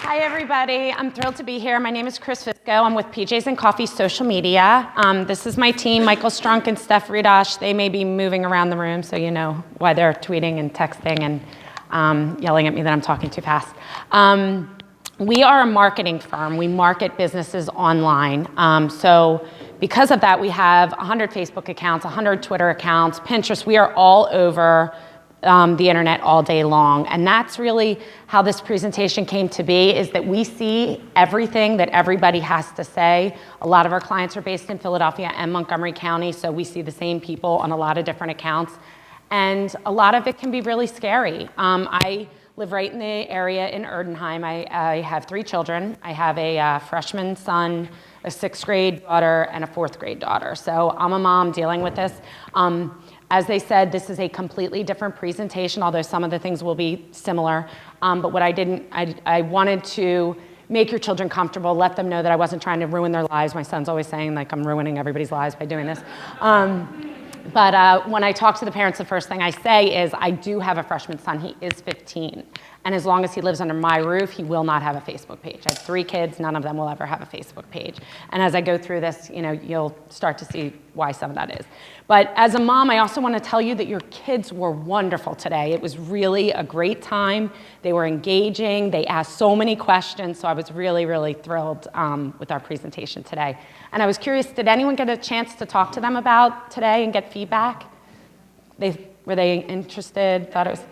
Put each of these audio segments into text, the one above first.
Hi, everybody. I'm thrilled to be here. My name is Chris Fisco. I'm with PJs and Coffee Social Media. This is my team, Michael Strunk and Steph Ridosh. They may be moving around the room, so you know why they're tweeting and texting and yelling at me that I'm talking too fast. We are a marketing firm. We market businesses online. So because of that, we have 100 Facebook accounts, 100 Twitter accounts, Pinterest. We are all over the internet all day long. And that's really how this presentation came to be, is that we see everything that everybody has to say. A lot of our clients are based in Philadelphia and Montgomery County, so we see the same people on a lot of different accounts. And a lot of it can be really scary. I live right in the area in Erdenheim. I have 3 children. I have a freshman son, a 6th grade daughter, and a 4th grade daughter. So I'm a mom dealing with this. As they said, this is a completely different presentation, although some of the things will be similar. But what I wanted to make your children comfortable, let them know that I wasn't trying to ruin their lives. My son's always saying, like, I'm ruining everybody's lives by doing this. But when I talk to the parents, the first thing I say is, I do have a freshman son. He is 15. And as long as he lives under my roof, he will not have a Facebook page. I have 3 kids. None of them will ever have a Facebook page. And as I go through this, you'll start to see why some of that is. But as a mom, I also want to tell you that your kids were wonderful today. It was really a great time. They were engaging. They asked so many questions. So I was really, really thrilled with our presentation today. And I was curious, did anyone get a chance to talk to them about today and get feedback? Were they interested? Thought it was?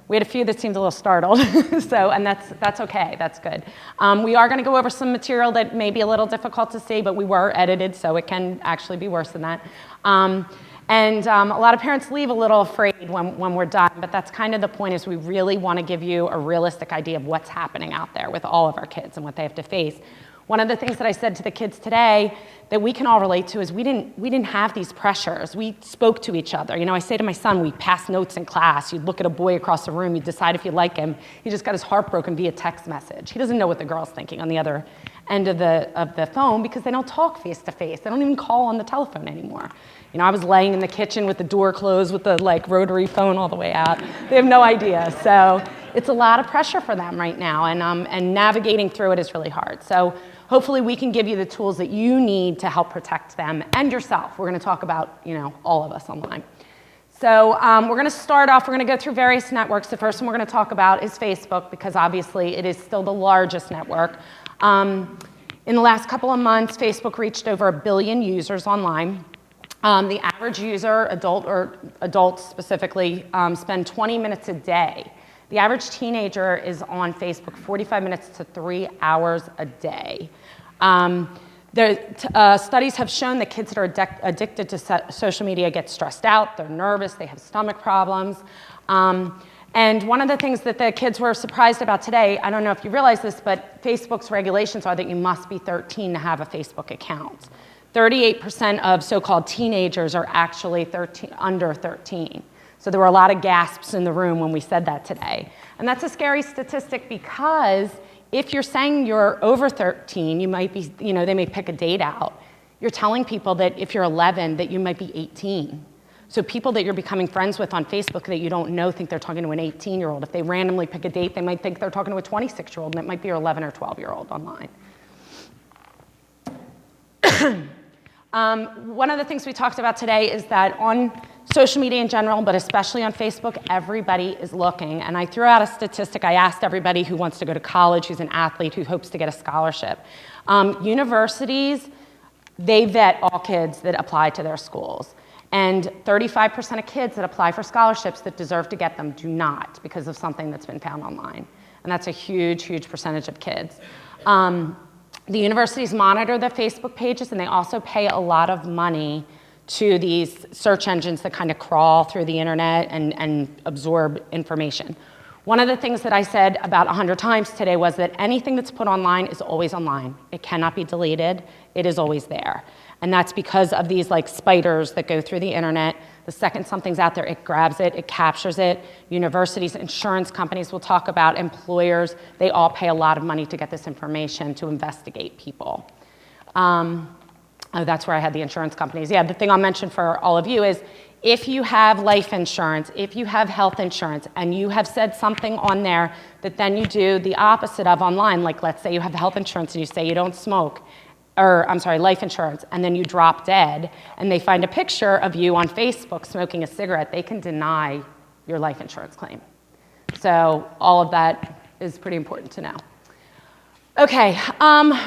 We had a few that seemed a little startled, and that's okay, that's good. We are gonna go over some material that may be a little difficult to see, but we were edited, so it can actually be worse than that. A lot of parents leave a little afraid when we're done, but that's kind of the point, is we really wanna give you a realistic idea of what's happening out there with all of our kids and what they have to face. One of the things that I said to the kids today that we can all relate to is we didn't have these pressures. We spoke to each other. I say to my son, we pass notes in class. You'd look at a boy across the room, you'd decide if you like him. He just got his heart broken via text message. He doesn't know what the girl's thinking on the other end of the phone, because they don't talk face to face. They don't even call on the telephone anymore. I was laying in the kitchen with the door closed with the rotary phone all the way out. They have no idea. So it's a lot of pressure for them right now, and navigating through it is really hard. So hopefully we can give you the tools that you need to help protect them and yourself. We're going to talk about, all of us online. So we're going to start off, we're going to go through various networks. The first one we're going to talk about is Facebook, because obviously it is still the largest network. In the last couple of months, Facebook reached over 1 billion users online. The average user, adults specifically, spend 20 minutes a day. The average teenager is on Facebook 45 minutes to 3 hours a day. Studies have shown that kids that are addicted to social media get stressed out, they're nervous, they have stomach problems. And one of the things that the kids were surprised about today, I don't know if you realize this, but Facebook's regulations are that you must be 13 to have a Facebook account. 38% of so-called teenagers are actually under 13. So there were a lot of gasps in the room when we said that today. And that's a scary statistic, because if you're saying you're over 13, you might be, they may pick a date out. You're telling people that if you're 11, that you might be 18. So people that you're becoming friends with on Facebook that you don't know think they're talking to an 18-year-old. If they randomly pick a date, they might think they're talking to a 26-year-old, and it might be your 11 or 12-year-old online. One of the things we talked about today is that on social media in general, but especially on Facebook, everybody is looking. And I threw out a statistic. I asked everybody who wants to go to college, who's an athlete, who hopes to get a scholarship. Universities, they vet all kids that apply to their schools. And 35% of kids that apply for scholarships that deserve to get them do not, because of something that's been found online. And that's a huge, huge percentage of kids. The universities monitor the Facebook pages, and they also pay a lot of money to these search engines that kind of crawl through the internet and absorb information. One of the things that I said about 100 times today was that anything that's put online is always online. It cannot be deleted. It is always there. And that's because of these spiders that go through the internet. The second something's out there, it grabs it, it captures it. Universities, insurance companies will talk about, employers, they all pay a lot of money to get this information to investigate people. That's where I had the insurance companies. Yeah, the thing I'll mention for all of you is if you have life insurance, if you have health insurance, and you have said something on there that then you do the opposite of online, like let's say you have health insurance and you say you don't smoke, or I'm sorry, life insurance, and then you drop dead, and they find a picture of you on Facebook smoking a cigarette, they can deny your life insurance claim. So all of that is pretty important to know. Okay,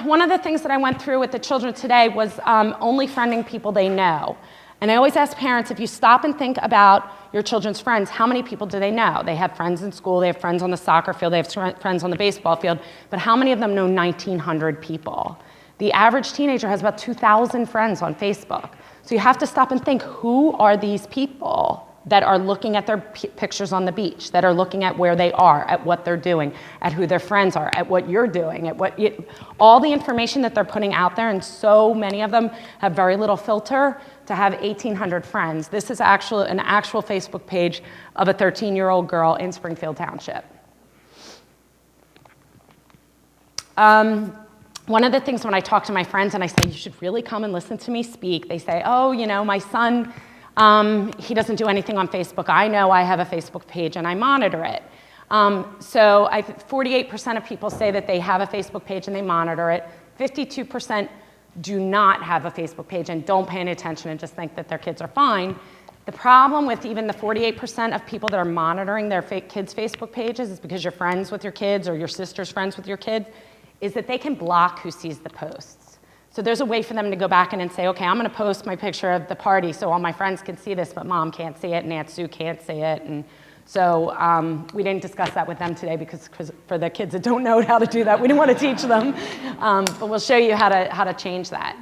one of the things that I went through with the children today was only friending people they know. And I always ask parents, if you stop and think about your children's friends, how many people do they know? They have friends in school, they have friends on the soccer field, they have friends on the baseball field, but how many of them know 1,900 people? The average teenager has about 2,000 friends on Facebook. So you have to stop and think, who are these people that are looking at their pictures on the beach, that are looking at where they are, at what they're doing, at who their friends are, at what you're doing, at what all the information that they're putting out there, and so many of them have very little filter to have 1,800 friends. This is an actual Facebook page of a 13-year-old girl in Springfield Township. One of the things when I talk to my friends and I say, you should really come and listen to me speak, they say, oh, you know, my son, he doesn't do anything on Facebook. I know I have a Facebook page and I monitor it. So 48% of people say that they have a Facebook page and they monitor it. 52% do not have a Facebook page and don't pay any attention and just think that their kids are fine. The problem with even the 48% of people that are monitoring their kids' Facebook pages is because you're friends with your kids or your sister's friends with your kids, is that they can block who sees the posts. So there's a way for them to go back in and say, okay, I'm gonna post my picture of the party so all my friends can see this, but mom can't see it and Aunt Sue can't see it. And so we didn't discuss that with them today because for the kids that don't know how to do that, we didn't want to teach them. But we'll show you how to change that.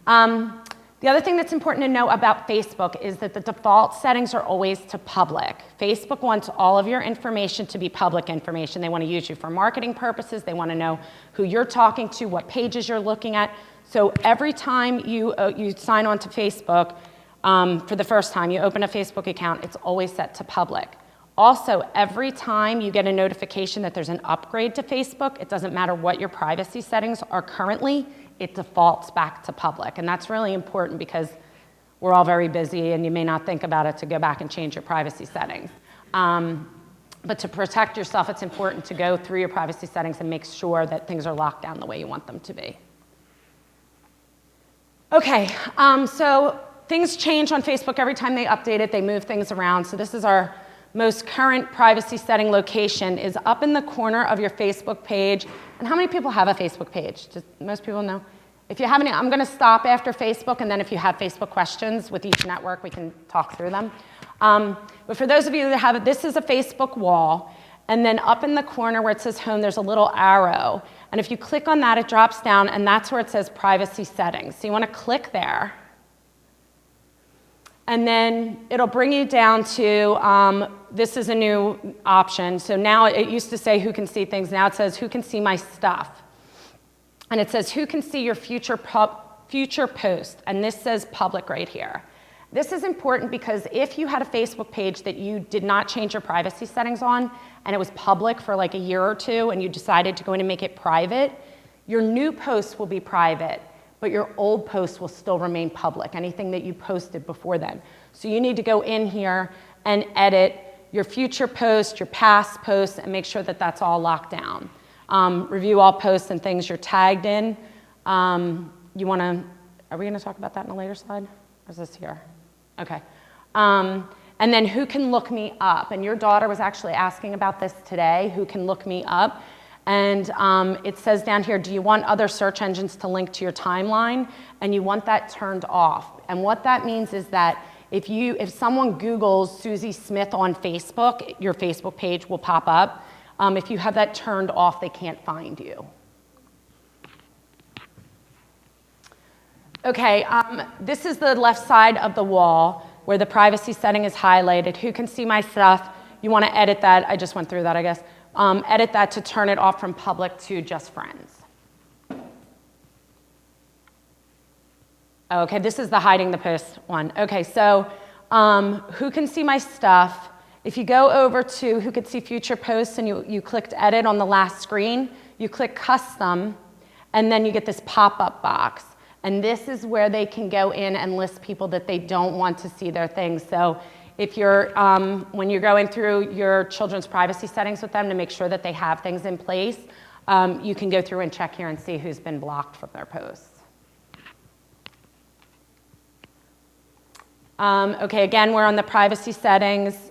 The other thing that's important to know about Facebook is that the default settings are always to public. Facebook wants all of your information to be public information. They want to use you for marketing purposes. They want to know who you're talking to, what pages you're looking at. So every time you sign on to Facebook, for the first time, you open a Facebook account, it's always set to public. Also, every time you get a notification that there's an upgrade to Facebook, it doesn't matter what your privacy settings are currently, it defaults back to public. And that's really important because we're all very busy and you may not think about it to go back and change your privacy settings. But to protect yourself, it's important to go through your privacy settings and make sure that things are locked down the way you want them to be. Okay, so things change on Facebook every time they update it, they move things around. So this is our most current privacy setting location is up in the corner of your Facebook page. And how many people have a Facebook page? Just most people know? If you have any, I'm gonna stop after Facebook, and then if you have Facebook questions with each network, we can talk through them. But for those of you that have it, this is a Facebook wall. And then up in the corner where it says home, there's a little arrow. And if you click on that, it drops down, and that's where it says privacy settings. So you wanna click there. And then it'll bring you down to, this is a new option. So now it used to say who can see things. Now it says who can see my stuff. And it says who can see your future post. And this says public right here. This is important because if you had a Facebook page that you did not change your privacy settings on, and it was public for like a year or two, and you decided to go in and make it private, your new posts will be private. But your old posts will still remain public, anything that you posted before then. So you need to go in here and edit your future posts, your past posts, and make sure that that's all locked down. Review all posts and things you're tagged in. Are we gonna talk about that in a later slide? Or is this here? Okay. And then who can look me up? And your daughter was actually asking about this today, who can look me up? And it says down here, do you want other search engines to link to your timeline? And you want that turned off. And what that means is that if someone Googles Susie Smith on Facebook, your Facebook page will pop up. If you have that turned off, they can't find you. Okay, this is the left side of the wall where the privacy setting is highlighted. Who can see my stuff? You want to edit that. I just went through that, I guess. Edit that to turn it off from public to just friends. Okay, this is the hiding the post one. Okay, so who can see my stuff? If you go over to who could see future posts and you clicked edit on the last screen, you click custom, and then you get this pop-up box. And this is where they can go in and list people that they don't want to see their things. So if you're, when you're going through your children's privacy settings with them to make sure that they have things in place, you can go through and check here and see who's been blocked from their posts. Okay, again, we're on the privacy settings.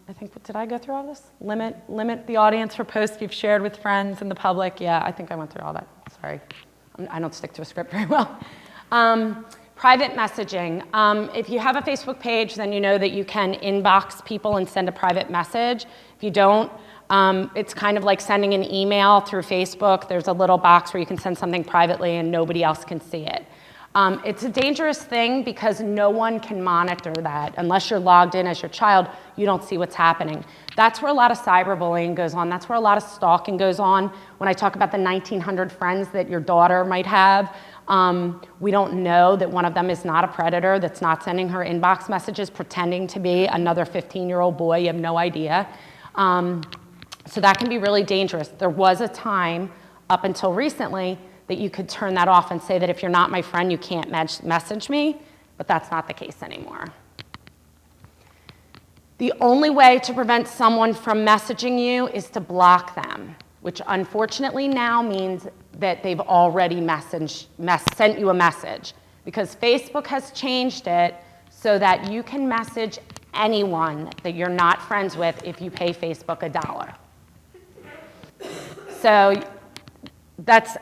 I think, did I go through all this? Limit the audience for posts you've shared with friends and the public. Yeah, I think I went through all that. Sorry, I don't stick to a script very well. Private messaging. If you have a Facebook page, then you know that you can inbox people and send a private message. If you don't, it's kind of like sending an email through Facebook. There's a little box where you can send something privately and nobody else can see it. It's a dangerous thing because no one can monitor that. Unless you're logged in as your child, you don't see what's happening. That's where a lot of cyberbullying goes on. That's where a lot of stalking goes on. When I talk about the 1,900 friends that your daughter might have, we don't know that one of them is not a predator, that's not sending her inbox messages pretending to be another 15-year-old boy. You have no idea. So that can be really dangerous. There was a time up until recently that you could turn that off and say that if you're not my friend, you can't message me, but that's not the case anymore. The only way to prevent someone from messaging you is to block them, which unfortunately now means that they've already sent you a message, because Facebook has changed it so that you can message anyone that you're not friends with if you pay Facebook $1. So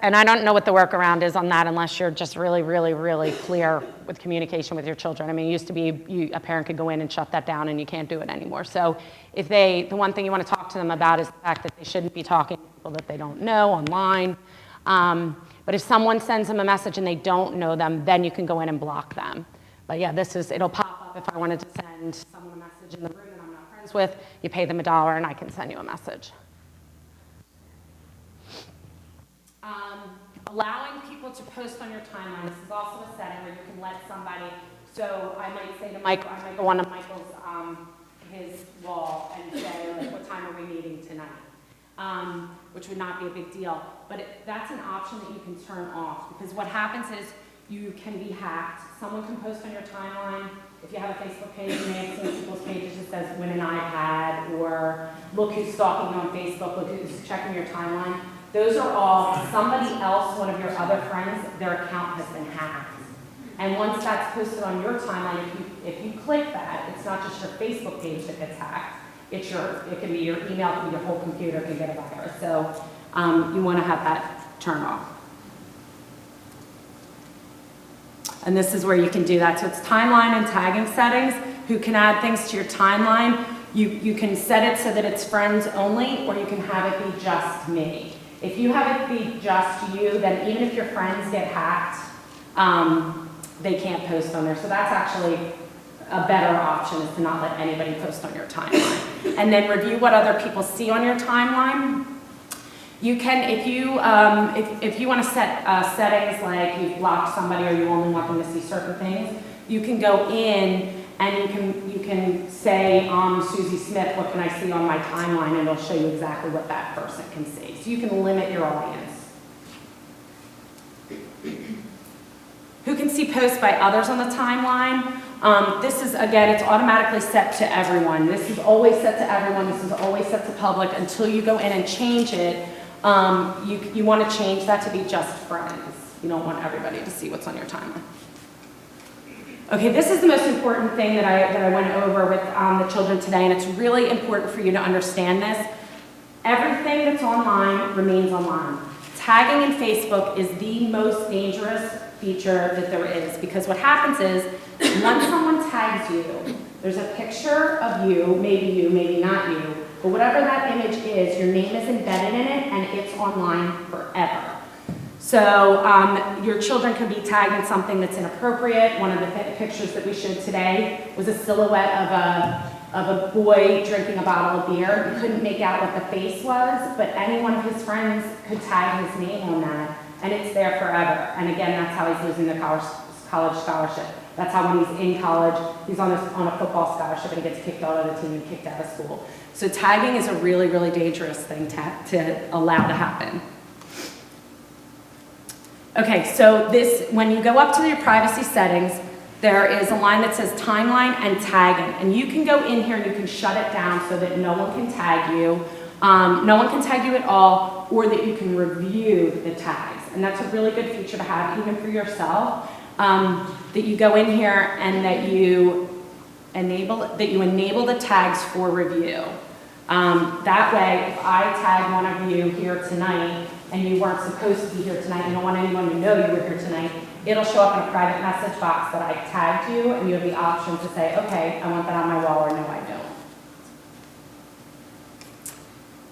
and I don't know what the workaround is on that unless you're just really, really, really clear with communication with your children. I mean, it used to be a parent could go in and shut that down and you can't do it anymore. So if the one thing you want to talk to them about is the fact that they shouldn't be talking to people that they don't know online. But if someone sends them a message and they don't know them, then you can go in and block them. But yeah, it'll pop up if I wanted to send someone a message in the room that I'm not friends with. You pay them $1 and I can send you a message. Allowing people to post on your timeline. This is also a setting where you can let somebody, so I might say to Michael, I might go on to Michael's, his wall and say, like, what time are we meeting tonight? Which would not be a big deal. But that's an option that you can turn off, because what happens is you can be hacked. Someone can post on your timeline. If you have a Facebook page, you may have seen people's pages that says win an iPad, or look who's stalking you on Facebook, look who's checking your timeline. Those are all somebody else, one of your other friends, their account has been hacked. And once that's posted on your timeline, if you click that, it's not just your Facebook page that gets hacked. It can be your email, it can be your whole computer can get a virus. So you want to have that turned off. And this is where you can do that. So it's timeline and tagging settings. Who can add things to your timeline? You can set it so that it's friends only, or you can have it be just me. If you have it be just you, then even if your friends get hacked, they can't post on there. So that's actually a better option, is to not let anybody post on your timeline. And then review what other people see on your timeline. You can, if you want to set settings like you've blocked somebody or you only want them to see certain things, you can go in and you can say, Susie Smith, what can I see on my timeline? And it'll show you exactly what that person can see. So you can limit your audience. Who can see posts by others on the timeline? This is, again, it's automatically set to everyone. This is always set to everyone. This is always set to public until you go in and change it. You want to change that to be just friends. You don't want everybody to see what's on your timeline. Okay, this is the most important thing that I went over with the children today, and it's really important for you to understand this. Everything that's online remains online. Tagging in Facebook is the most dangerous feature that there is, because what happens is once someone tags you, there's a picture of you, maybe not you, but whatever that image is, your name is embedded in it and it's online forever. So your children can be tagged in something that's inappropriate. One of the pictures that we showed today was a silhouette of a boy drinking a bottle of beer. You couldn't make out what the face was, but any one of his friends could tag his name on that, and it's there forever. And again, that's how he's losing the college scholarship. That's how when he's in college, he's on a football scholarship and he gets kicked out of the team and kicked out of school. So tagging is a really, really dangerous thing to allow to happen. Okay, so when you go up to your privacy settings, there is a line that says timeline and tagging, and you can go in here and you can shut it down so that no one can tag you, no one can tag you at all, or that you can review the tags, and that's a really good feature to have even for yourself. That you go in here and that you enable the tags for review. That way, if I tag one of you here tonight and you weren't supposed to be here tonight, you don't want anyone to know you were here tonight, it'll show up in a private message box that I tagged you, and you have the option to say, okay, I want that on my wall, or no, I don't.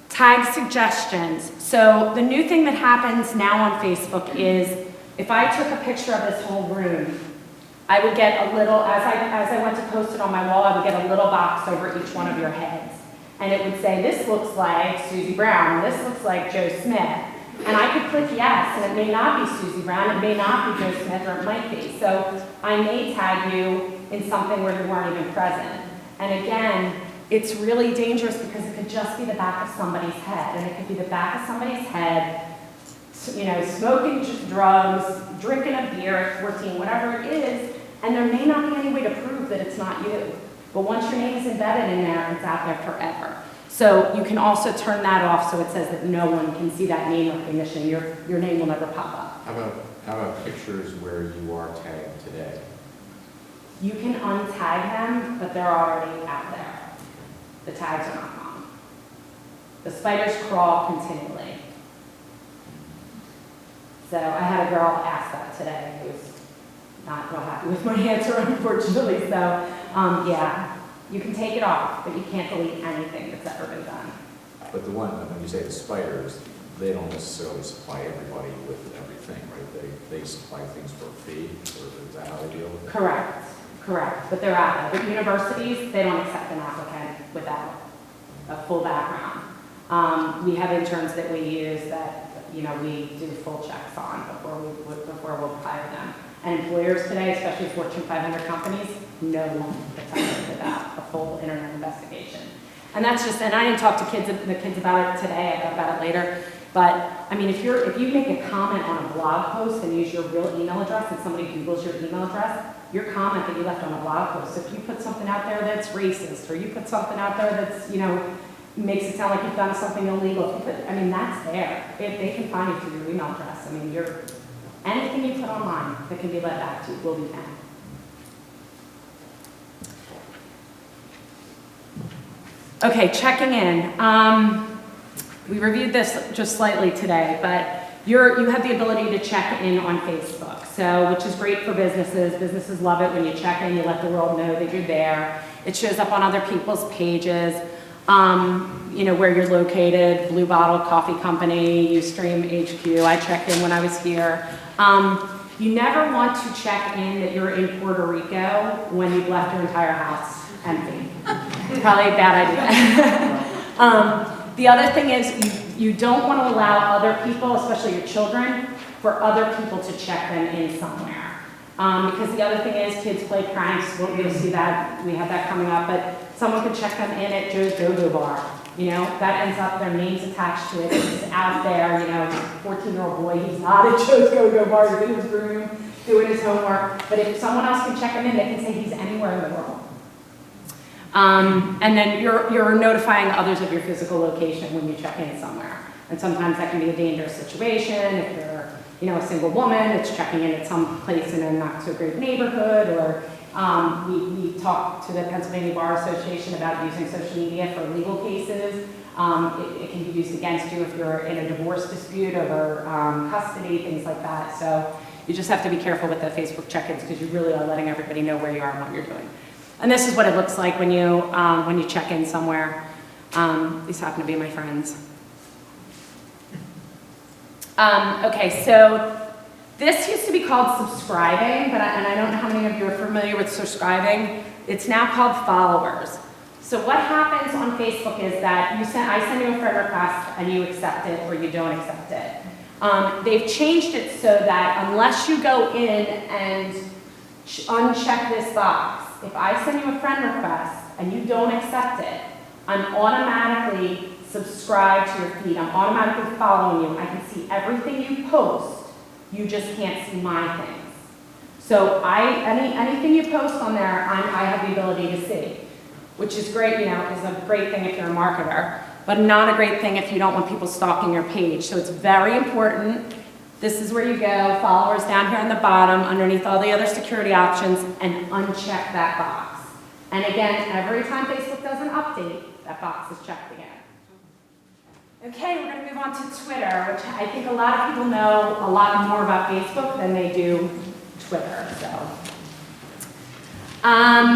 Tag suggestions. So the new thing that happens now on Facebook is, if I took a picture of this whole room, I would get a little, as I went to post it on my wall, I would get a little box over each one of your heads. And it would say, this looks like Susie Brown, this looks like Joe Smith. And I could click yes, and it may not be Susie Brown, it may not be Joe Smith, or it might be. So I may tag you in something where you weren't even present. And again, it's really dangerous because it could just be the back of somebody's head. And it could be the back of somebody's head, you know, smoking drugs, drinking a beer at 14, whatever it is, and there may not be any way to prove that it's not you. But once your name is embedded in there, it's out there forever. So you can also turn that off so it says that no one can see that name recognition. Your name will never pop up. How about pictures where you are tagged today? You can untag them, but they're already out there. The tags are not gone. The spiders crawl continually. So I had a girl ask that today who was not real happy with my answer, unfortunately. So yeah, you can take it off, but you can't delete anything that's ever been done. But the one, when you say the spiders, they don't necessarily supply everybody with everything, right? They supply things for a fee, or is that how they deal with it? Correct, but they're out there. But universities, they don't accept an applicant without a full background. We have interns that we use that, you know, we do full checks on before we'll hire them. And employers today, especially Fortune 500 companies, no one gets hired without a full internet investigation. And that's just, and I didn't talk to the kids about it today, I thought about it later. But I mean, if you make a comment on a blog post and use your real email address and somebody Googles your email address, your comment that you left on a blog post, if you put something out there that's racist, or you put something out there that's, you know, makes it sound like you've done something illegal, if you put, I mean, that's there. They can find you through your email address. I mean, anything you put online that can be led back to will be found. Okay, checking in. We reviewed this just slightly today, but you have the ability to check in on Facebook, so which is great for businesses. Businesses love it when you check in, you let the world know that you're there. It shows up on other people's pages, you know, where you're located, Blue Bottle Coffee Company, Ustream HQ. I checked in when I was here. You never want to check in that you're in Puerto Rico when you've left your entire house empty. It's probably a bad idea. The other thing is you don't want to allow other people, especially your children, for other people to check them in somewhere. Because the other thing is kids play pranks. We'll see that. We have that coming up. But someone could check them in at Joe's Go-Go Bar. You know, that ends up, their name's attached to it. It's out there, you know, 14-year-old boy, he's not at Joe's Go-Go Bar, he's in his room doing his homework. But if someone else can check him in, they can say he's anywhere in the world. And then you're notifying others of your physical location when you check in somewhere. And sometimes that can be a dangerous situation. If you're, you know, a single woman that's checking in at some place in a not so great neighborhood, or we talked to the Pennsylvania Bar Association about using social media for legal cases. It can be used against you if you're in a divorce dispute over custody, things like that. So you just have to be careful with the Facebook check-ins because you really are letting everybody know where you are and what you're doing. And this is what it looks like when you check in somewhere. These happen to be my friends. Okay, so this used to be called subscribing, and I don't know how many of you are familiar with subscribing. It's now called followers. So what happens on Facebook is that I send you a friend request and you accept it or you don't accept it. They've changed it so that unless you go in and uncheck this box, if I send you a friend request and you don't accept it, I'm automatically subscribed to your feed. I'm automatically following you. I can see everything you post You just can't see my things. So anything you post on there, I have the ability to see, which is great, is a great thing if you're a marketer, but not a great thing if you don't want people stalking your page. So it's very important. This is where you go, followers down here on the bottom, underneath all the other security options, and uncheck that box. And again, every time Facebook does an update, that box is checked again. Okay, we're going to move on to Twitter, which I think a lot of people know a lot more about Facebook than they do Twitter. So,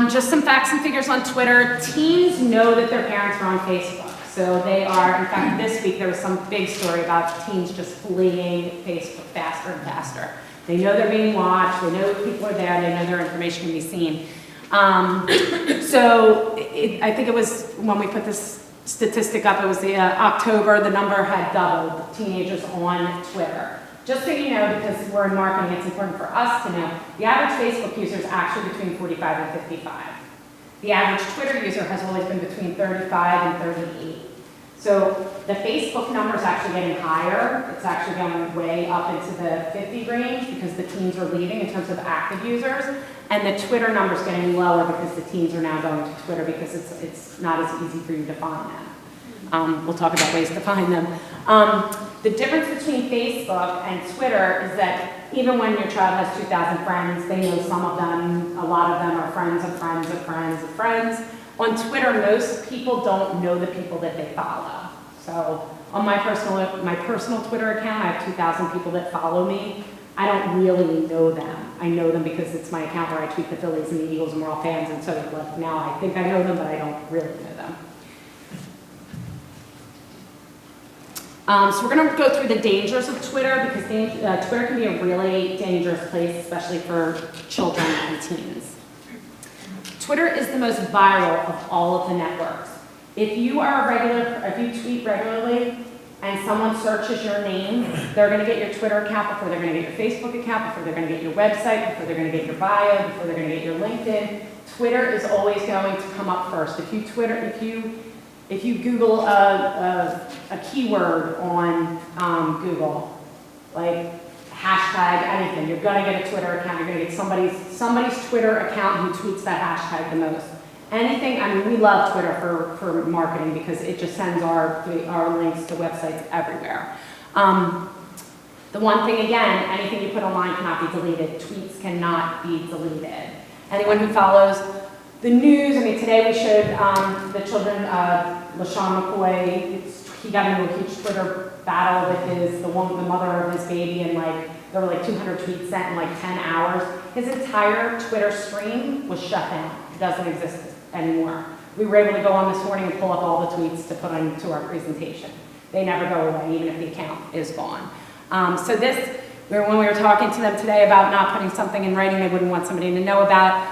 just some facts and figures on Twitter. Teens know that their parents are on Facebook. So they are, in fact, this week there was some big story about teens just fleeing Facebook faster and faster. They know they're being watched, they know people are there, they know their information can be seen. I think it was, when we put this statistic up, it was the October, the number had doubled, teenagers on Twitter. Just so you know, because we're in marketing, it's important for us to know, the average Facebook user is actually between 45 and 55. The average Twitter user has always been between 35 and 38. So the Facebook number is actually getting higher. It's actually going way up into the 50 range because the teens are leading in terms of active users. And the Twitter number is getting lower because the teens are now going to Twitter because it's not as easy for you to find them. We'll talk about ways to find them. The difference between Facebook and Twitter is that even when your child has 2,000 friends, they know some of them, a lot of them are friends of friends of friends of friends. On Twitter, most people don't know the people that they follow. So on my personal Twitter account, I have 2,000 people that follow me. I don't really know them. I know them because it's my account where I tweet the Phillies and the Eagles and we're all fans, and so like, now I think I know them, but I don't really know them. So we're going to go through the dangers of Twitter because Twitter can be a really dangerous place, especially for children and teens. Twitter is the most viral of all of the networks. If you tweet regularly and someone searches your name, they're going to get your Twitter account before they're going to get your Facebook account, before they're going to get your website, before they're going to get your bio, before they're going to get your LinkedIn. Twitter is always going to come up first. If you Google a keyword on Google, like hashtag anything, you're going to get a Twitter account. You're going to get somebody's Twitter account who tweets that hashtag the most. Anything, we love Twitter for marketing because it just sends our links to websites everywhere. The one thing, again, anything you put online cannot be deleted. Tweets cannot be deleted. Anyone who follows the news, today we showed the children, LaShawn McCoy, he got into a huge Twitter battle with the mother of his baby, and there were 200 tweets sent in 10 hours. His entire Twitter stream was shut down. It doesn't exist anymore. We were able to go on this morning and pull up all the tweets to put into our presentation. They never go away, even if the account is gone. When we were talking to them today about not putting something in writing they wouldn't want somebody to know about,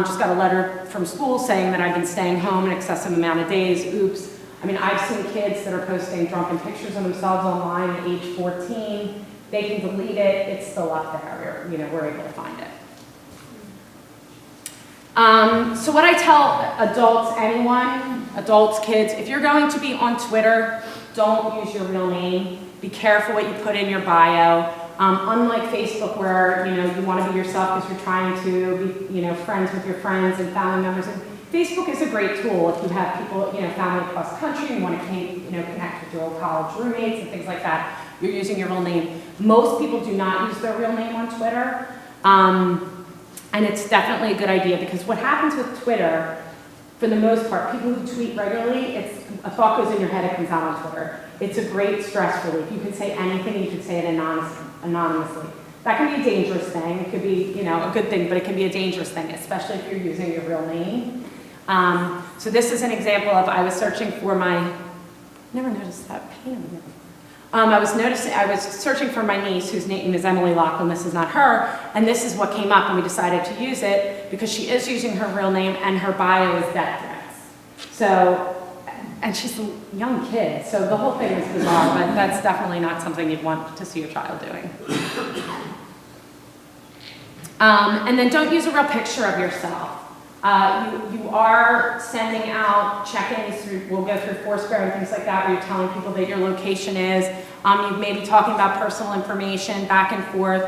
just got a letter from school saying that I've been staying home an excessive amount of days. Oops. I've seen kids that are posting drunken pictures of themselves online at age 14. They can delete it. It's still up there. We're able to find it. So what I tell adults, kids, if you're going to be on Twitter, don't use your real name. Be careful what you put in your bio. Unlike Facebook, where you want to be yourself because you're trying to be friends with your friends and family members. And Facebook is a great tool if you have people family across the country and want to connect with your old college roommates and things like that. You're using your real name. Most people do not use their real name on Twitter, and it's definitely a good idea because what happens with Twitter, for the most part, people who tweet regularly, a thought goes in your head, it comes out on Twitter. It's a great stress relief. You can say anything, you can say it anonymously. That can be a dangerous thing. It could be, a good thing, but it can be a dangerous thing, especially if you're using your real name. So this is an example of, I was searching for never noticed that pain. I was searching for my niece, whose name is Emily Lachlan. This is not her, and this is what came up, and we decided to use it because she is using her real name, and her bio is death threats. And she's a young kid, so the whole thing is bizarre, but that's definitely not something you'd want to see your child doing. And then don't use a real picture of yourself. You are sending out check-ins through, we'll go through Foursquare and things like that, where you're telling people that your location is. You may be talking about personal information back and forth.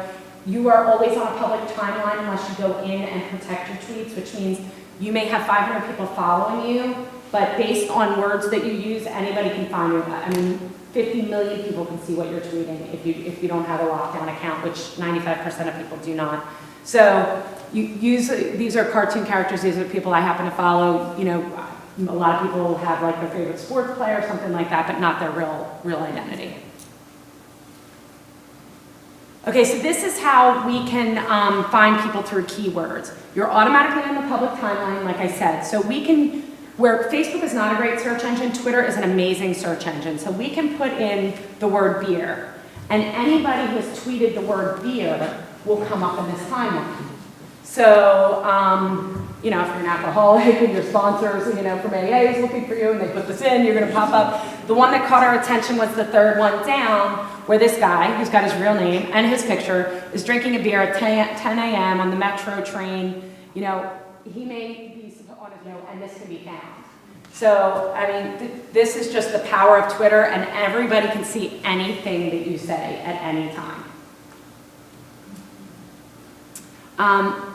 You are always on a public timeline unless you go in and protect your tweets, which means you may have 500 people following you, but based on words that you use, anybody can find you. I mean, 50 million people can see what you're tweeting if you don't have a lockdown account, which 95% of people do not. So you use, these are cartoon characters, these are people I happen to follow. You know, a lot of people have like their favorite sports player or something like that, but not their real identity. Okay, so this is how we can find people through keywords. You're automatically on the public timeline, like I said. So we can, where Facebook is not a great search engine, Twitter is an amazing search engine. So we can put in the word beer, and anybody who has tweeted the word beer will come up in this timeline. So, you know, if you're an alcoholic and your sponsors, you know, from AA is looking for you and they put this in, you're gonna pop up. The one that caught our attention was the third one down, where this guy, who's got his real name and his picture, is drinking a beer at 10 a.m. on the metro train. You know, he may be on his note, and this can be found. So, I mean, this is just the power of Twitter, and everybody can see anything that you say at any time.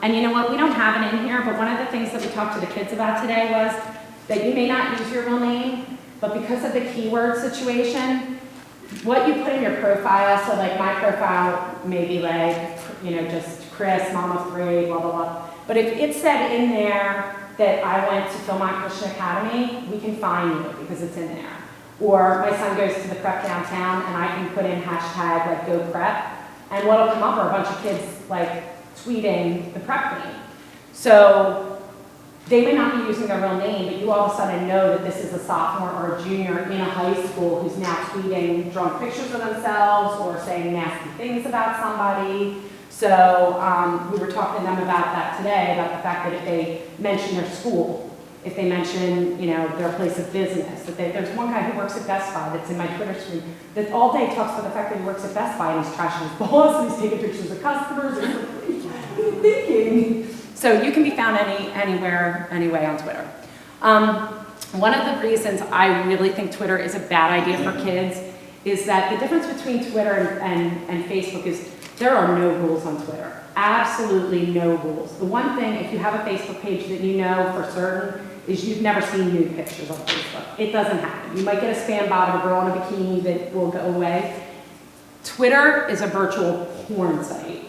And you know what, we don't have it in here, but one of the things that we talked to the kids about today was that you may not use your real name, but because of the keyword situation, what you put in your profile, so like my profile may be like, you know, just Chris, mom of 3, blah, blah, blah. But if it said in there that I went to Phil-Mont Christian Academy, we can find you because it's in there. Or my son goes to the prep downtown and I can put in hashtag like go prep, and what'll come up are a bunch of kids like tweeting the prep name. So they may not be using their real name, but you all of a sudden know that this is a sophomore or a junior in a high school who's now tweeting drunk pictures of themselves or saying nasty things about somebody. So we were talking to them about that today, about the fact that if they mention their school, if they mention, you know, their place of business, that there's one guy who works at Best Buy that's in my Twitter stream that all day talks about the fact that he works at Best Buy and he's trashing his boss and he's taking pictures of customers. And what are you thinking? So you can be found anywhere, anyway on Twitter. One of the reasons I really think Twitter is a bad idea for kids is that the difference between Twitter and Facebook is there are no rules on Twitter. Absolutely no rules. The one thing, if you have a Facebook page that you know for certain, is you've never seen nude pictures on Facebook. It doesn't happen. You might get a spam bot of a girl in a bikini that will go away. Twitter is a virtual porn site.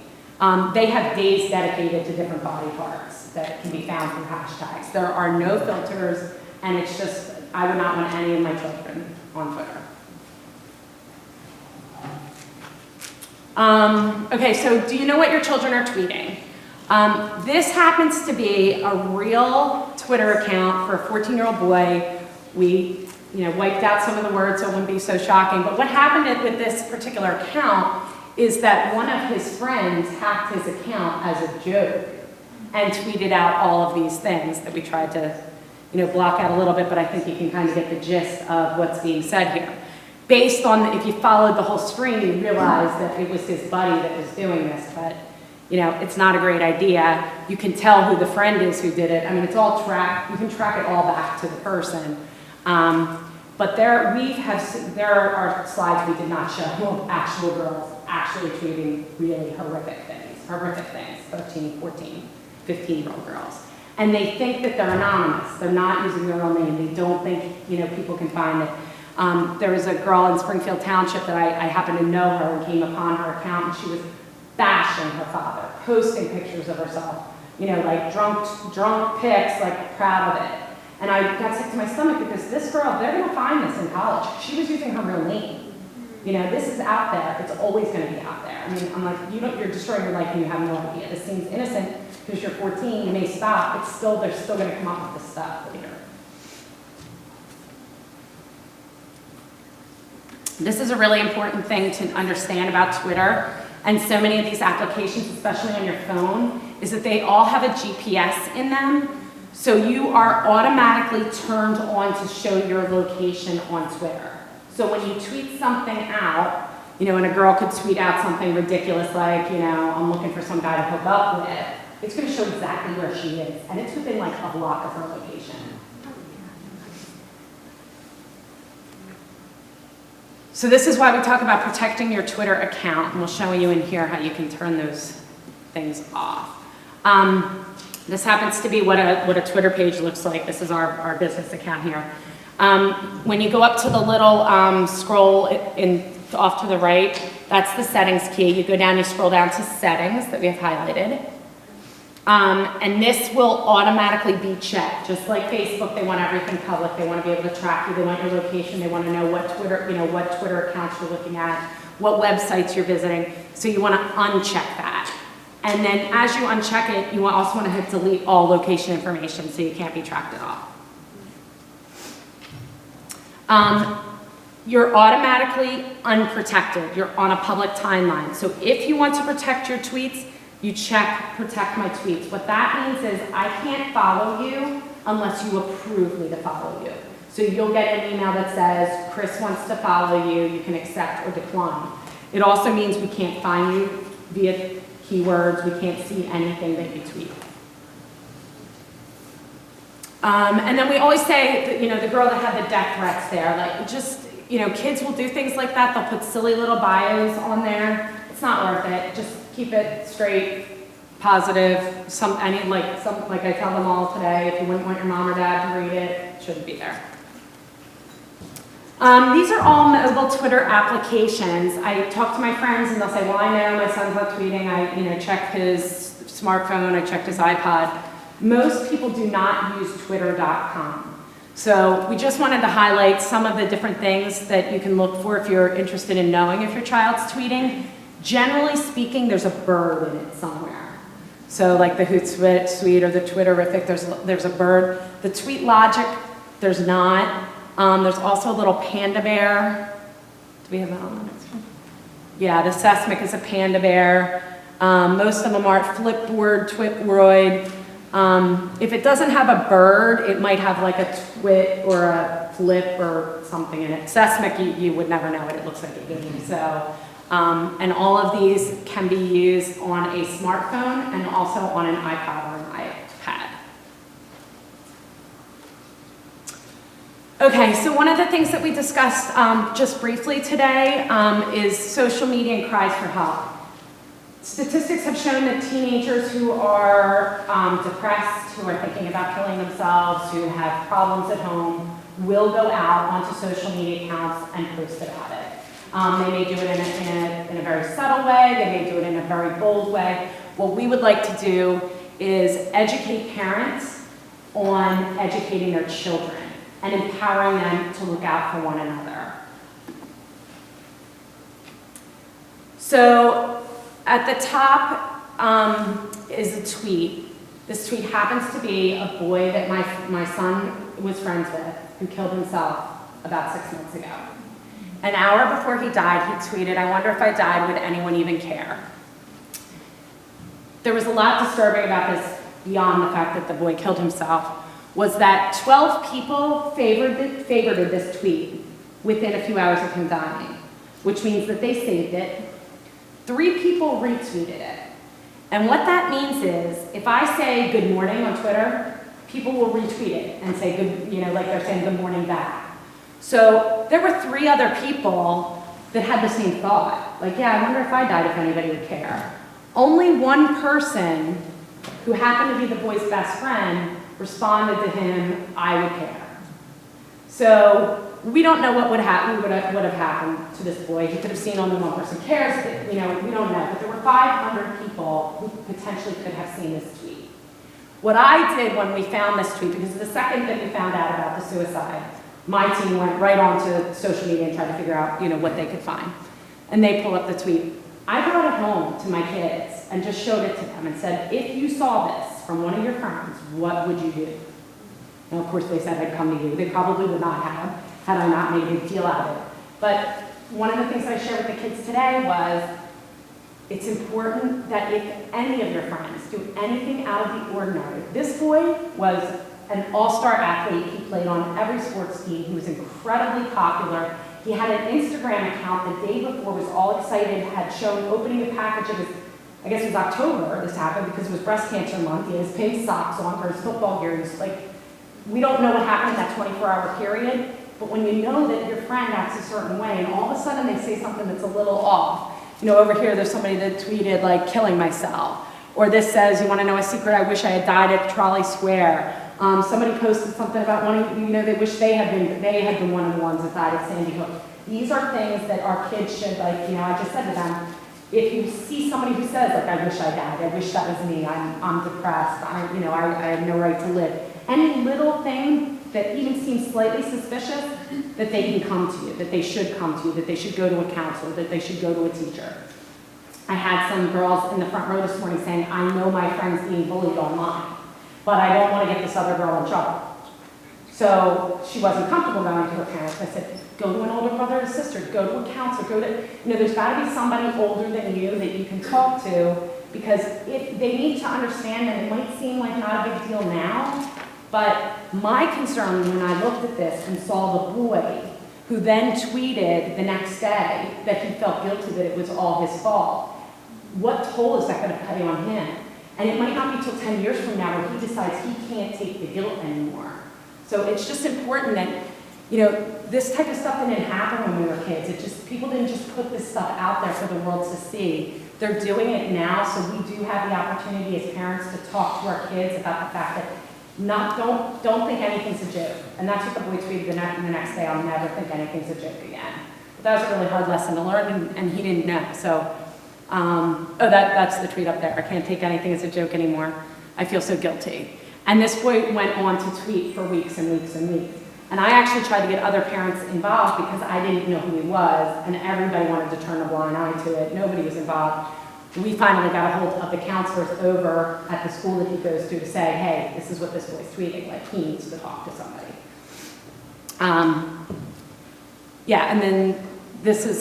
They have days dedicated to different body parts that can be found through hashtags. There are no filters, and it's just, I would not want any of my children on Twitter. Okay, so do you know what your children are tweeting? This happens to be a real Twitter account for a 14-year-old boy. We, wiped out some of the words so it wouldn't be so shocking. But what happened with this particular account is that one of his friends hacked his account as a joke and tweeted out all of these things that we tried to, block out a little bit, but I think you can kind of get the gist of what's being said here. Based on, if you followed the whole stream, you realize that it was his buddy that was doing this, but it's not a great idea. You can tell who the friend is who did it. I mean, it's all tracked. You can track it all back to the person. But there are slides we did not show of actual girls actually tweeting really horrific things, 13, 14, 15-year-old girls. And they think that they're anonymous. They're not using their own name. They don't think, people can find it. There was a girl in Springfield Township that I happened to know her and came upon her account, and she was bashing her father, posting pictures of herself, like drunk pics, like proud of it. And I got sick to my stomach because this girl, they're gonna find this in college. She was using her real name. This is out there. It's always gonna be out there. I mean, I'm like, you're destroying your life and you have no idea. This seems innocent because you're 14, you may stop. They're still gonna come up with this stuff later. This is a really important thing to understand about Twitter and so many of these applications, especially on your phone, is that they all have a GPS in them. So you are automatically turned on to show your location on Twitter. So when you tweet something out, and a girl could tweet out something ridiculous like, I'm looking for some guy to hook up with, it's going to show exactly where she is, and it's within like a block of her location. So this is why we talk about protecting your Twitter account, and we'll show you in here how you can turn those things off. This happens to be what a Twitter page looks like. This is our business account here. When you go up to the little scroll off to the right, that's the settings key. You go down, you scroll down to settings that we have highlighted. And this will automatically be checked. Just like Facebook, they want everything public. They want to be able to track you. They want your location. They want to know what Twitter accounts you're looking at, what websites you're visiting. So you want to uncheck that. And then as you uncheck it, you also want to hit delete all location information so you can't be tracked at all. You're automatically unprotected. You're on a public timeline. So if you want to protect your tweets, you check protect my tweets. What that means is I can't follow you unless you approve me to follow you. So you'll get an email that says, Chris wants to follow you, you can accept or decline. It also means we can't find you via keywords, we can't see anything that you tweet. And then we always say, that, the girl that had the death threats there, like just, kids will do things like that. They'll put silly little bios on there. It's not worth it. Just keep it straight, positive. Like I tell them all today, if you wouldn't want your mom or dad to read it, it shouldn't be there. These are all mobile Twitter applications. I talk to my friends and they'll say, well, I know my son's not tweeting. I checked his smartphone, I checked his iPod. Most people do not use twitter.com. So we just wanted to highlight some of the different things that you can look for if you're interested in knowing if your child's tweeting. Generally speaking, there's a bird in it somewhere. So like the Hootsuite or the Twitterific, there's a bird. The Tweet Logic, there's not. There's also a little panda bear. Do we have that on the next one? Yeah, the Sesmic is a panda bear. Most of them are Flipboard, Twitroid. If it doesn't have a bird, it might have like a twit or a flip or something in it. Sesmic, you would never know what it looks like it did. So, and all of these can be used on a smartphone and also on an iPod or an iPad. Okay, so one of the things that we discussed just briefly today is social media and cries for help. Statistics have shown that teenagers who are depressed, who are thinking about killing themselves, who have problems at home, will go out onto social media accounts and post about it. They may do it in a very subtle way, they may do it in a very bold way. What we would like to do is educate parents on educating their children and empowering them to look out for one another. So, at the top is a tweet. This tweet happens to be a boy that my son was friends with who killed himself about 6 months ago. An hour before he died, he tweeted, "I wonder if I died, would anyone even care?" There was a lot disturbing about this beyond the fact that the boy killed himself, was that 12 people favorited this tweet within a few hours of him dying, which means that they saved it. 3 people retweeted it. And what that means is, if I say good morning on Twitter, people will retweet it and say good, like they're saying good morning back. So there were 3 other people that had the same thought. Like, yeah, I wonder if I died if anybody would care. Only one person who happened to be the boy's best friend responded to him, I would care. So we don't know what would have happened to this boy. He could have seen only one person cares. We don't know. But there were 500 people who potentially could have seen this tweet. What I did when we found this tweet, because the second that we found out about the suicide, my team went right onto social media and tried to figure out, what they could find. And they pulled up the tweet. I brought it home to my kids and just showed it to them and said, if you saw this from one of your friends, what would you do? And of course they said I'd come to you. They probably would not have, had I not made a big deal out of it. But one of the things I shared with the kids today was, it's important that if any of your friends do anything out of the ordinary. This boy was an all-star athlete. He played on every sports team. He was incredibly popular. He had an Instagram account the day before, was all excited, had shown opening a package of I guess it was October this happened because it was breast cancer month. He had his pink socks on for his football gear. He's like, we don't know what happened in that 24-hour period, but when you know that your friend acts a certain way and all of a sudden they say something that's a little off, you know, over here there's somebody that tweeted like killing myself, or this says, you want to know a secret, I wish I had died at Trolley Square. Somebody posted something about wanting, you know, they wish they had been one of the ones that died at Sandy Hook. These are things that our kids should, like, you know, I just said to them, if you see somebody who says, like, I wish I died, I wish that was me, I'm depressed, I have no right to live. Any little thing that even seems slightly suspicious, that they can come to you, that they should come to you, that they should go to a counselor, that they should go to a teacher. I had some girls in the front row this morning saying, I know my friend's being bullied online, but I don't want to get this other girl in trouble. So she wasn't comfortable going to her parents. I said, go to an older brother or sister, go to a counselor, go to, you know, there's got to be somebody older than you that you can talk to, because if they need to understand that it might seem like not a big deal now, but my concern when I looked at this and saw the boy who then tweeted the next day that he felt guilty that it was all his fault, what toll is that going to play on him? And it might not be till 10 years from now where he decides he can't take the guilt anymore. So it's just important that, you know, this type of stuff didn't happen when we were kids. It just, people didn't just put this stuff out there for the world to see. They're doing it now, so we do have the opportunity as parents to talk to our kids about the fact that don't think anything's a joke. And that's what the boy tweeted the next day, I'll never think anything's a joke again. But that was a really hard lesson to learn, and he didn't know. So, that's the tweet up there. I can't take anything as a joke anymore. I feel so guilty. And this boy went on to tweet for weeks and weeks and weeks. And I actually tried to get other parents involved because I didn't know who he was, and everybody wanted to turn a blind eye to it. Nobody was involved. We finally got a hold of the counselors over at the school that he goes to say, hey, this is what this boy's tweeting, like he needs to talk to somebody. Yeah, and then this is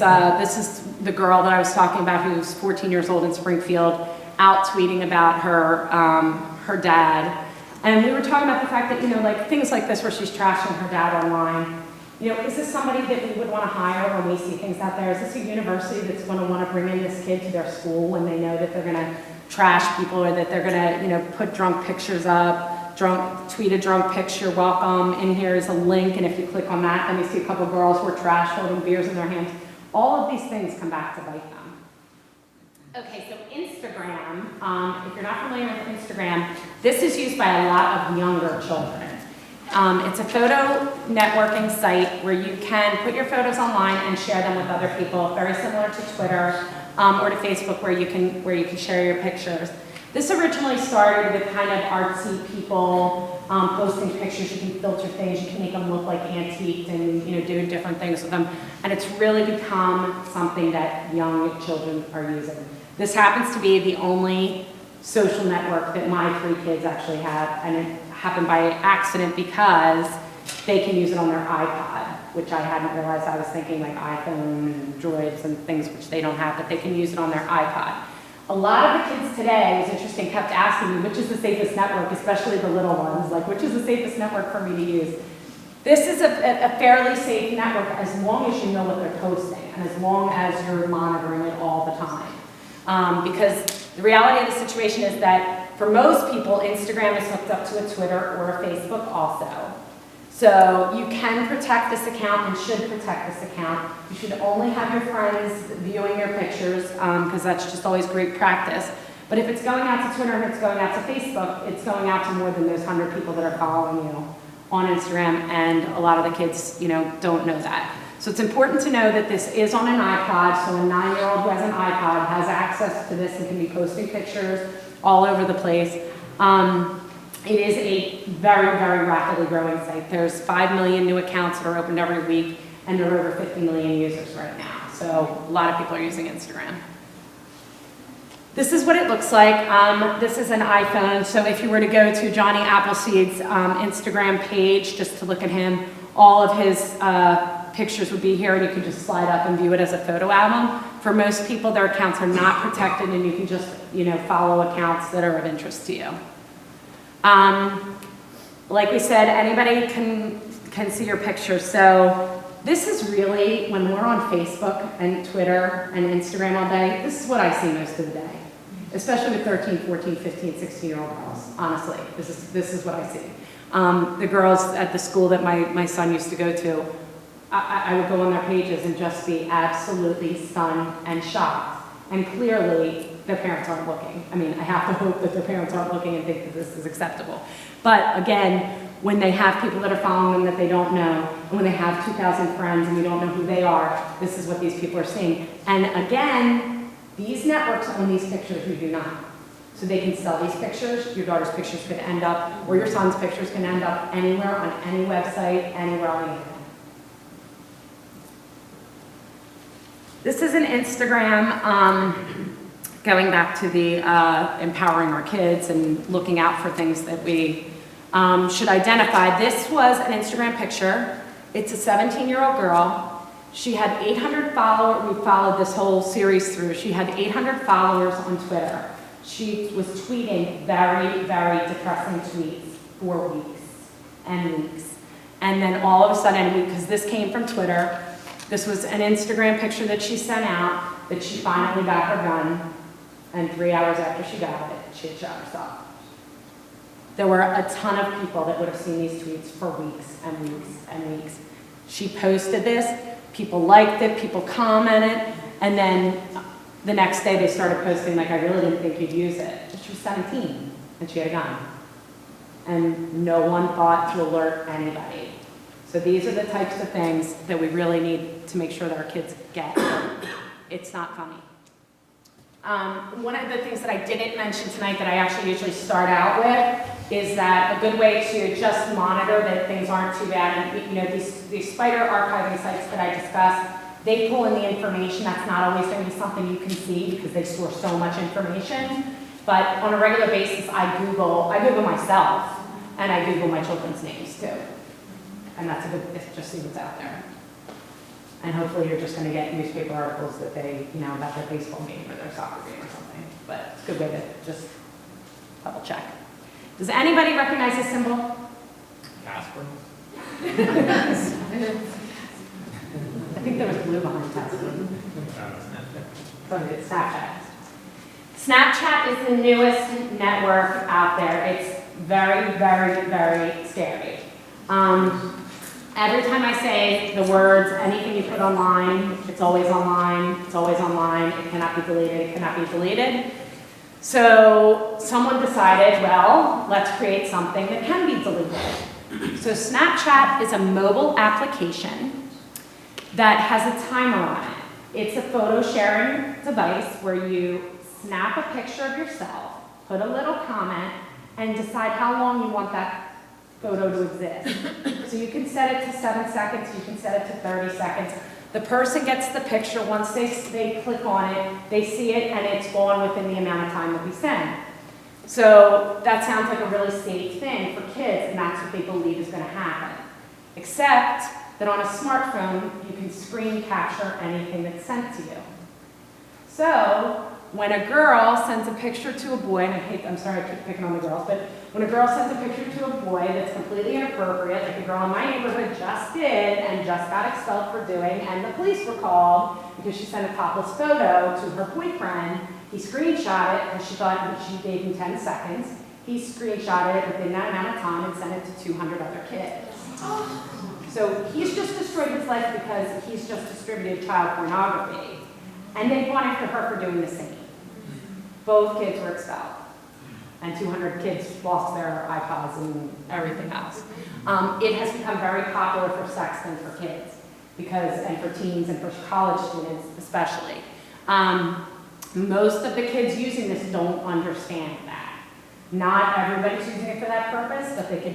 the girl that I was talking about who's 14 years old in Springfield, out tweeting about her dad. And we were talking about the fact that, you know, like things like this where she's trashing her dad online. You know, is this somebody that we would want to hire when we see things out there? Is this a university that's going to want to bring in this kid to their school when they know that they're going to trash people, or that they're going to, you know, put drunk pictures up, tweet a drunk picture, welcome, and here's a link, and if you click on that, then you see a couple girls who are trash holding beers in their hands. All of these things come back to bite them. Okay, so Instagram, if you're not familiar with Instagram, this is used by a lot of younger children. It's a photo networking site where you can put your photos online and share them with other people, very similar to Twitter or to Facebook, where you can share your pictures. This originally started with kind of artsy people posting pictures. You can filter things, you can make them look like antiques, and you know, do different things with them. And it's really become something that young children are using. This happens to be the only social network that my 3 kids actually have, and it happened by accident because they can use it on their iPod, which I hadn't realized. I was thinking like iPhone and Droids and things which they don't have, but they can use it on their iPod. A lot of the kids today, it was interesting, kept asking me, which is the safest network, especially the little ones, like, which is the safest network for me to use? This is a fairly safe network as long as you know what they're posting and as long as you're monitoring it all the time. Because the reality of the situation is that for most people, Instagram is hooked up to a Twitter or a Facebook also. So you can protect this account and should protect this account. You should only have your friends viewing your pictures because that's just always great practice. But if it's going out to Twitter and it's going out to Facebook, it's going out to more than those 100 people that are following you on Instagram, and a lot of the kids, you know, don't know that. So it's important to know that this is on an iPod, so a 9-year-old who has an iPod has access to this and can be posting pictures all over the place. It is a very, very rapidly growing site. There's 5 million new accounts that are opened every week, and there are over 50 million users right now. So a lot of people are using Instagram. This is what it looks like. This is an iPhone, so if you were to go to Johnny Appleseed's Instagram page, just to look at him, all of his pictures would be here, and you can just slide up and view it as a photo album. For most people, their accounts are not protected, and you can just, you know, follow accounts that are of interest to you. Like we said, anybody can see your pictures. So this is really, when we're on Facebook and Twitter and Instagram all day, this is what I see most of the day. especially with 13, 14, 15, 16-year-old girls, honestly. This is what I see. The girls at the school that my son used to go to, I would go on their pages and just be absolutely stunned and shocked. And clearly, their parents aren't looking. I mean, I have to hope that their parents aren't looking and think that this is acceptable. But again, when they have people that are following them that they don't know, and when they have 2,000 friends and we don't know who they are, this is what these people are seeing. And again, these networks own these pictures, you do not. So they can sell these pictures. Your daughter's pictures could end up, or your son's pictures can end up anywhere on any website, anywhere on the internet. This is an Instagram, going back to the empowering our kids and looking out for things that we should identify. This was an Instagram picture. It's a 17-year-old girl. She had 800 followers. We followed this whole series through. She had 800 followers on Twitter. She was tweeting very, very depressing tweets for weeks and weeks. And then all of a sudden, because this came from Twitter, this was an Instagram picture that she sent out that she finally got her gun, and 3 hours after she got it, she had shot herself. There were a ton of people that would have seen these tweets for weeks and weeks and weeks. She posted this, people liked it, people commented, and then the next day they started posting like, I really didn't think you'd use it. She was 17 and she had a gun. And no one thought to alert anybody. So these are the types of things that we really need to make sure that our kids get. It's not funny. One of the things that I didn't mention tonight that I actually usually start out with is that a good way to just monitor that things aren't too bad, and you know, these spider archiving sites that I discussed, they pull in the information. That's not always going to be something you can see because they store so much information. But on a regular basis, I Google myself, and I Google my children's names too. And that's a good, just see what's out there. And hopefully you're just going to get newspaper articles that they, you know, about their baseball game or their soccer game or something. But it's a good way to just double check. Does anybody recognize this symbol? Casper? I think there was blue behind Casper. It's Snapchat. Snapchat is the newest network out there. It's very, very, very scary. Every time I say the words, anything you put online, it's always online, it's always online, it cannot be deleted, it cannot be deleted. So someone decided, well, let's create something that can be deleted. So Snapchat is a mobile application that has a timer on it. It's a photo sharing device where you snap a picture of yourself, put a little comment, and decide how long you want that photo to exist. So you can set it to 7 seconds, you can set it to 30 seconds. The person gets the picture, once they click on it, they see it, and it's gone within the amount of time that we send. So that sounds like a really safe thing for kids, and that's what they believe is going to happen. Except that on a smartphone, you can screen capture anything that's sent to you. So when a girl sends a picture to a boy, and I'm sorry I keep picking on the girls, but when a girl sends a picture to a boy that's completely inappropriate, like a girl in my neighborhood just did and just got expelled for doing, and the police were called because she sent a topless photo to her boyfriend, he screenshot it because she thought that she gave him 10 seconds. He screenshotted it within that amount of time and sent it to 200 other kids. So he's just destroyed his life because he's just distributed child pornography. And they went after her for doing the same. Both kids were expelled. And 200 kids lost their iPods and everything else. It has become very popular for sexting for kids, and for teens and for college students especially. Most of the kids using this don't understand that. Not everybody's using it for that purpose, but they could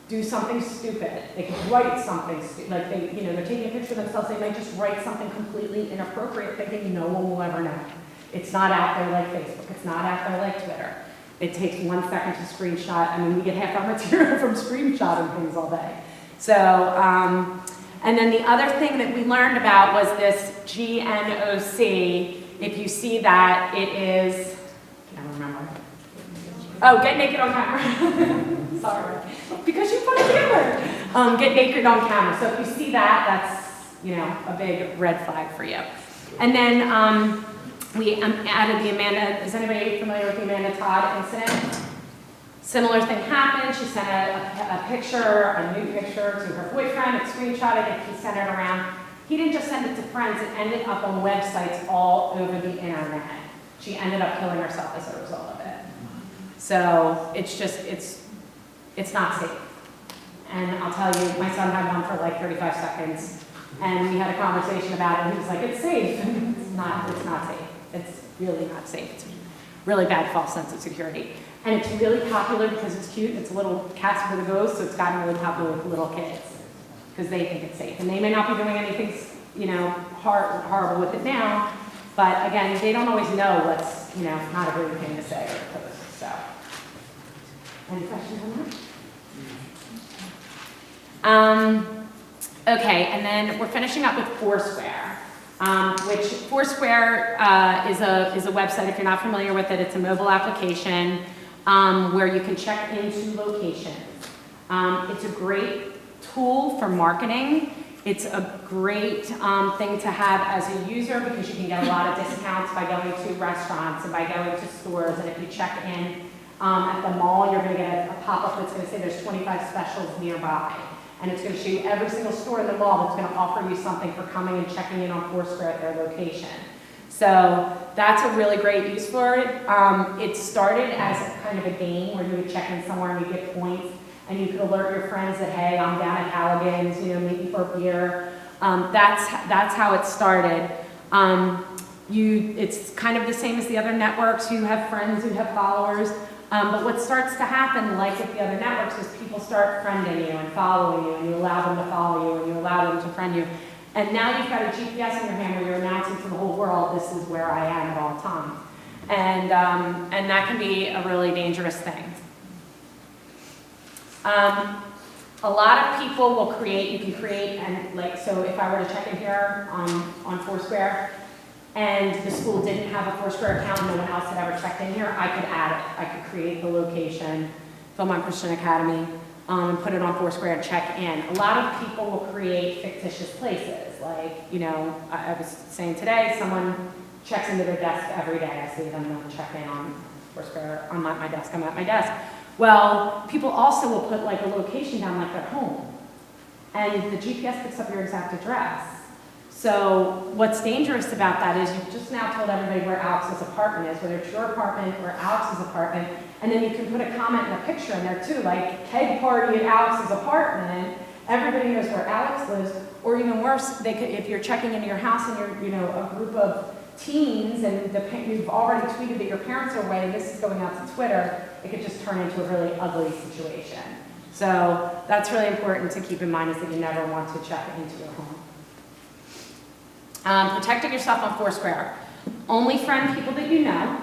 do something stupid. They could write something stupid. Like they're taking a picture of themselves, they might just write something completely inappropriate thinking no one will ever know. It's not out there like Facebook. It's not out there like Twitter. It takes 1 second to screenshot. I mean, we get half our material from screenshotting things all day. So, and then the other thing that we learned about was this GNOC. If you see that, it is, I can't remember. Oh, get naked on camera. Sorry. Because you put a camera. Get naked on camera. So if you see that, that's, a big red flag for you. And then We added the Amanda, is anybody familiar with the Amanda Todd incident? Similar thing happened. She sent a picture, a new picture to her boyfriend, it screenshotted it, he sent it around. He didn't just send it to friends, it ended up on websites all over the internet. She ended up killing herself as a result of it. So it's just, it's not safe. And I'll tell you, my son had one for like 35 seconds, and we had a conversation about it, and he was like, it's safe. It's not safe. It's really not safe. It's really bad false sense of security. And it's really popular because it's cute. It's a little Casper the Ghost, so it's gotten really popular with little kids because they think it's safe. And they may not be doing anything, you know, horrible with it now, but again, they don't always know what's, you know, not a great thing to say or post. So, any questions on that? Okay, and then we're finishing up with Foursquare. Which Foursquare is a website. If you're not familiar with it, it's a mobile application where you can check into locations. It's a great tool for marketing. It's a great thing to have as a user because you can get a lot of discounts by going to restaurants and by going to stores. And if you check in at the mall, you're going to get a pop-up that's going to say there's 25 specials nearby. And it's going to show you every single store in the mall that's going to offer you something for coming and checking in on Foursquare at their location. So that's a really great use for it. It started as a kind of a game where you would check in somewhere and you get points, and you could alert your friends that, hey, I'm down at Halligan's, you know, meet me for a beer. That's how it started. It's kind of the same as the other networks. You have friends, you have followers. But what starts to happen, like with the other networks, is people start friending you and following you, and you allow them to follow you, and you allow them to friend you. And now you've got a GPS in your hand where you're announcing to the whole world, this is where I am at all times. And that can be a really dangerous thing. A lot of people will create, you can create, and like, so if I were to check in here on Foursquare, and the school didn't have a Foursquare account, no one else had ever checked in here, I could add it. I could create the location, Phil-Mont Christian Academy, and put it on Foursquare and check in. A lot of people will create fictitious places. Like, you know, I was saying today, someone checks into their desk every day. I see them check in on Foursquare, I'm at my desk, I'm at my desk. Well, people also will put like a location down like their home. And the GPS picks up your exact address. So what's dangerous about that is you've just now told everybody where Alex's apartment is, whether it's your apartment or Alex's apartment, and then you can put a comment and a picture in there too, like keg party at Alex's apartment. Everybody knows where Alex lives, or even worse, they could, if you're checking into your house and you're, you know, a group of teens and you've already tweeted that your parents are away and this is going out to Twitter, it could just turn into a really ugly situation. So that's really important to keep in mind, is that you never want to check into your home. Protecting yourself on Foursquare. Only friend people that you know.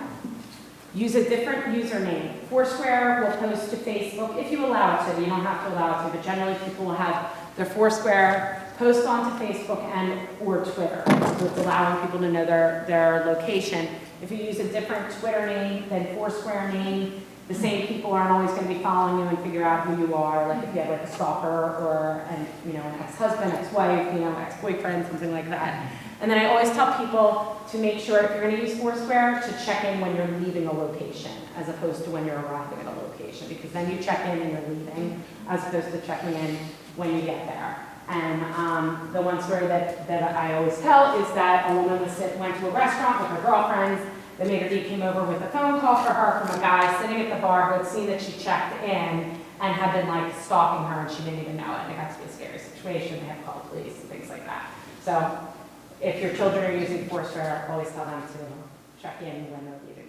Use a different username. Foursquare will post to Facebook if you allow it to. You don't have to allow it to, but generally people will have their Foursquare post onto Facebook and or Twitter. So it's allowing people to know their location. If you use a different Twitter name than Foursquare name, the same people aren't always going to be following you and figure out who you are. Like if you have like a stalker or an ex-husband, ex-wife, ex-boyfriend, something like that. And then I always tell people to make sure, if you're going to use Foursquare, to check in when you're leaving a location as opposed to when you're arriving at a location, because then you check in and you're leaving as opposed to checking in when you get there. And the one story that I always tell is that a woman went to a restaurant with her girlfriends. The maitre d' came over with a phone call for her from a guy sitting at the bar who had seen that she checked in and had been like stalking her, and she didn't even know it. And it got to be a scary situation. They had to call the police and things like that. So if your children are using Foursquare, always tell them to check in when they're leaving.